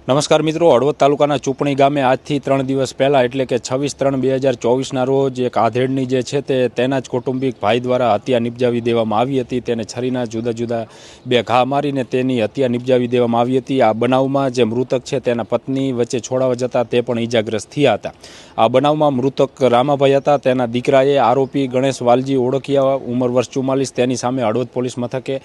નમસ્કાર મિત્રો, હળવદ તાલુકાના ચૂપણી ગામે આજથી 3 દિવસ પહેલાં એટલે કે 26/3/2024ના રોજ એક આધેડની જે છે તેના જ કૌટુંબિક ભાઈ દ્વારા હત્યા નિપજાવી દેવામાં આવી હતી। તેને છરીના જુદા જુદા 2 ઘા મારીને તેની હત્યા નિપજાવી દેવામાં આવી હતી। આ બનાવમાં જે મૃતક છે તેના પત્ની વચ્ચે છોડાવવા જતા તે પણ ઈજાગ્રસ્ત થયા હતા। આ બનાવમાં મૃતક રામાભાઈ હતા। તેના દીકરાએ આરોપી ગણેશ વાલજી ઓળખિયા ઉંમર વર્ષ 44 તેની સામે હળવદ પોલીસ મથકે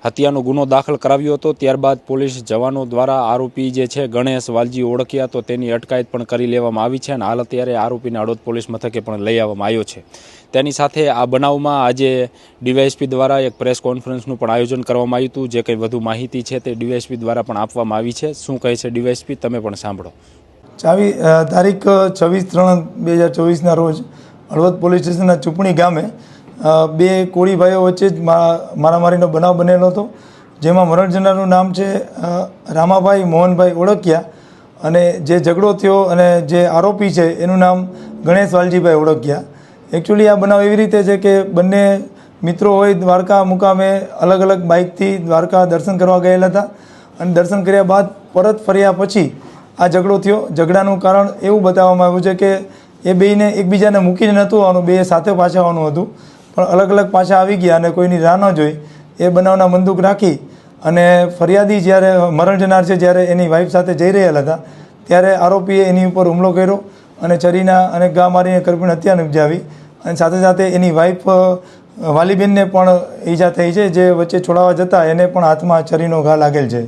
હત્યાનો ગુનો દાખલ કરાવ્યો હતો। ત્યારબાદ પોલીસ જવાનો દ્વારા આરોપી જે છે ગણેશ વાલજી ઓળખ્યા તો તેની અટકાયત પણ કરી લેવામાં આવી છે અને હાલ અત્યારે આરોપીને હળવદ પોલીસ મથકે પણ લઈ આવવામાં આવ્યો છે। તેની સાથે આ બનાવમાં આજે ડીવાયએસપી દ્વારા એક પ્રેસ કોન્ફરન્સનું પણ આયોજન કરવામાં આવ્યું હતું। જે કંઈ વધુ માહિતી છે તે ડીવાયએસપી દ્વારા પણ આપવામાં આવી છે। શું કહે છે ડીવાયએસપી, તમે પણ સાંભળો। તારીખ 26/3/2024ના રોજ હળવદ પોલીસ સ્ટેશનના ચૂપણી ગામે 2 કોળી ભાઈઓ વચ્ચે જ મારામારીનો બનાવ બનેલો હતો, જેમાં મરણ જનારનું નામ છે રામાભાઈ મોહનભાઈ ઓળખિયા અને જે ઝઘડો થયો અને જે આરોપી છે એનું નામ ગણેશ વાલજીભાઈ ઓળખિયા। એકચ્યુઅલી આ બનાવ એવી રીતે છે કે બંને મિત્રો હોય દ્વારકા મુકામે અલગ અલગ બાઇકથી દ્વારકા દર્શન કરવા ગયેલા હતા અને દર્શન કર્યા બાદ પરત ફર્યા પછી આ ઝઘડો થયો। ઝઘડાનું કારણ એવું બતાવવામાં આવ્યું છે કે એ બેયને એકબીજાને મૂકીને નહોતું આવવાનું, બે સાથે પાછા આવવાનું હતું, પણ અલગ અલગ પાછા આવી ગયા અને કોઈની રાહ ન જોઈ એ બનાવના બંદૂક રાખી અને ફરિયાદી જ્યારે મરણ જનાર છે જ્યારે એની વાઈફ સાથે જઈ રહેલા હતા ત્યારે આરોપીએ એની ઉપર હુમલો કર્યો અને છરીના અને ઘા મારીને કરપીણ હત્યા નિપજાવી અને સાથે સાથે એની વાઈફ વાલીબેનને પણ ઈજા થઈ છે, જે વચ્ચે છોડાવવા જતાં એને પણ હાથમાં છરીનો ઘા લાગેલ છે।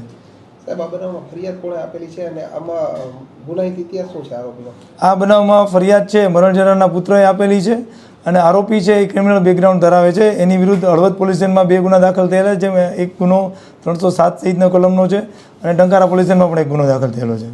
આ બનાવમાં ફરિયાદ છે મરણ જનારના પુત્રએ આપેલી છે અને આરોપી છે એ ક્રિમિનલ બેકગ્રાઉન્ડ ધરાવે છે। એની વિરુદ્ધ હળવદ પોલીસ સ્ટેશનમાં 2 ગુના દાખલ થયેલા છે, જેમાં એક ગુનો 307 સહિતનો કલમનો છે અને ટંકારા પોલીસ સ્ટેશનમાં પણ એક ગુનો દાખલ થયેલો છે।